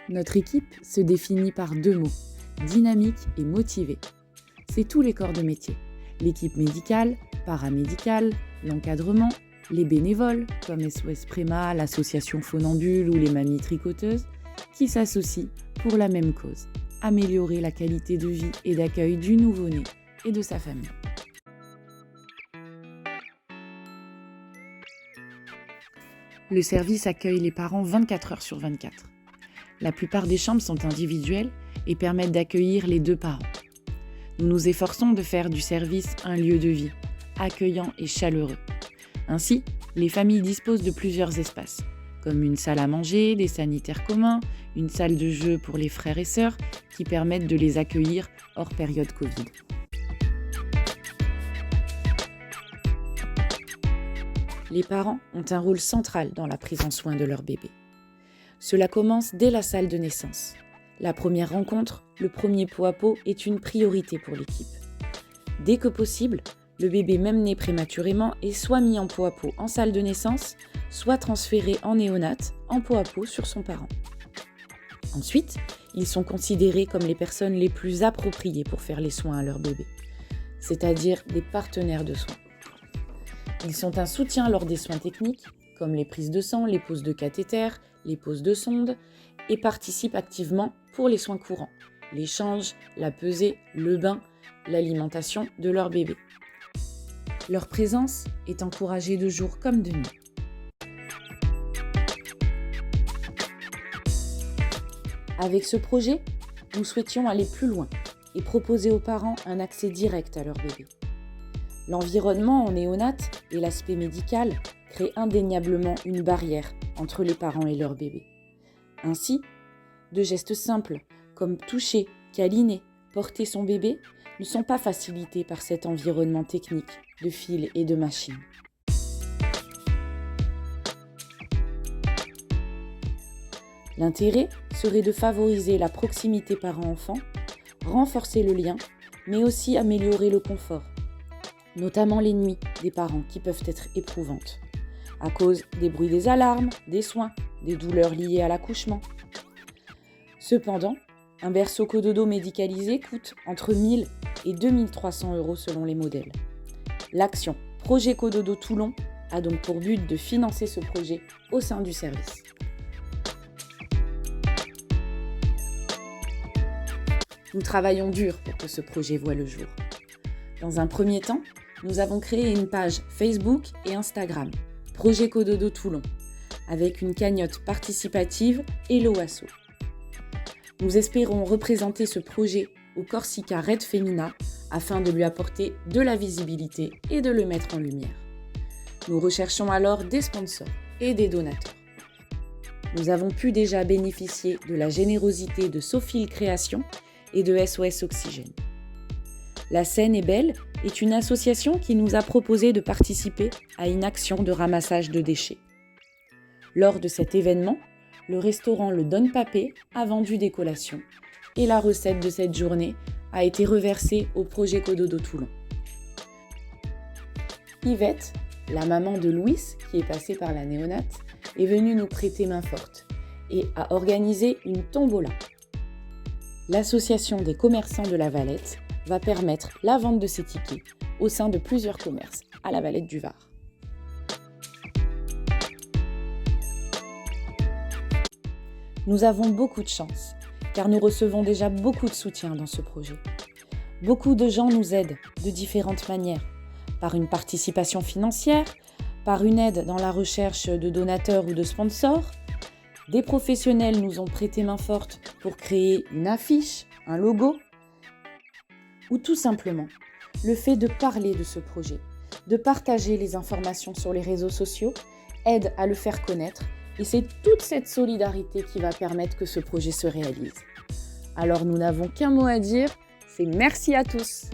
Notre équipe se définit par 2 mots, dynamique et motivée. C'est tous les corps de métier, l'équipe médicale, paramédicale, l'encadrement, les bénévoles comme SOS Préma, l'association Phonambule ou les mamies tricoteuses, qui s'associent pour la même cause, améliorer la qualité de vie et d'accueil du nouveau-né et de sa famille. Le service accueille les parents 24 heures sur 24. La plupart des chambres sont individuelles et permettent d'accueillir les 2 parents. Nous nous efforçons de faire du service un lieu de vie, accueillant et chaleureux. Ainsi, les familles disposent de plusieurs espaces, comme une salle à manger, des sanitaires communs, une salle de jeu pour les frères et sœurs qui permettent de les accueillir hors période Covid. Les parents ont un rôle central dans la prise en soin de leur bébé. Cela commence dès la salle de naissance. La première rencontre, le premier pot à pot, est une priorité pour l'équipe. Dès que possible, le bébé même né prématurément est soit mis en pot à pot en salle de naissance, soit transféré en néonate en pot à pot sur son parent. Ensuite, ils sont considérés comme les personnes les plus appropriées pour faire les soins à leur bébé, c'est-à-dire des partenaires de soins. Ils sont un soutien lors des soins techniques, comme les prises de sang, les poses de cathéter, les poses de sonde, et participent activement pour les soins courants, l'échange, la pesée, le bain, l'alimentation de leur bébé. Leur présence est encouragée de jour comme de nuit. Avec ce projet, nous souhaitions aller plus loin et proposer aux parents un accès direct à leur bébé. L'environnement en néonate et l'aspect médical créent indéniablement une barrière entre les parents et leur bébé. Ainsi, de gestes simples comme toucher, câliner, porter son bébé ne sont pas facilités par cet environnement technique de fils et de machines. L'intérêt serait de favoriser la proximité parent-enfant, renforcer le lien, mais aussi améliorer le confort, notamment les nuits des parents qui peuvent être éprouvantes, à cause des bruits des alarmes, des soins, des douleurs liées à l'accouchement. Cependant, un berceau cododo médicalisé coûte entre 1 000 et 2 300 € selon les modèles. L'action Projet Cododo Toulon a donc pour but de financer ce projet au sein du service. Nous travaillons dur pour que ce projet voie le jour. Dans un premier temps, nous avons créé une page Facebook et Instagram, Projet Cododo Toulon, avec une cagnotte participative Hello Asso. Nous espérons représenter ce projet au Corsica Red Femina afin de lui apporter de la visibilité et de le mettre en lumière. Nous recherchons alors des sponsors et des donateurs. Nous avons pu déjà bénéficier de la générosité de Sophie Création et de SOS Oxygène. La Seine est belle est une association qui nous a proposé de participer à une action de ramassage de déchets. Lors de cet événement, le restaurant Le Don Papé a vendu des collations et la recette de cette journée a été reversée au projet Cododo Toulon. Yvette, la maman de Louis, qui est passée par la néonate, est venue nous prêter main forte et a organisé une tombola. L'association des commerçants de la Valette va permettre la vente de ces tickets au sein de plusieurs commerces à la Valette du Var. Nous avons beaucoup de chance, car nous recevons déjà beaucoup de soutien dans ce projet. Beaucoup de gens nous aident de différentes manières, par une participation financière, par une aide dans la recherche de donateurs ou de sponsors. Des professionnels nous ont prêté main forte pour créer une affiche, un logo, ou tout simplement le fait de parler de ce projet, de partager les informations sur les réseaux sociaux, aide à le faire connaître. Et c'est toute cette solidarité qui va permettre que ce projet se réalise. Alors nous n'avons qu'un mot à dire, c'est merci à tous.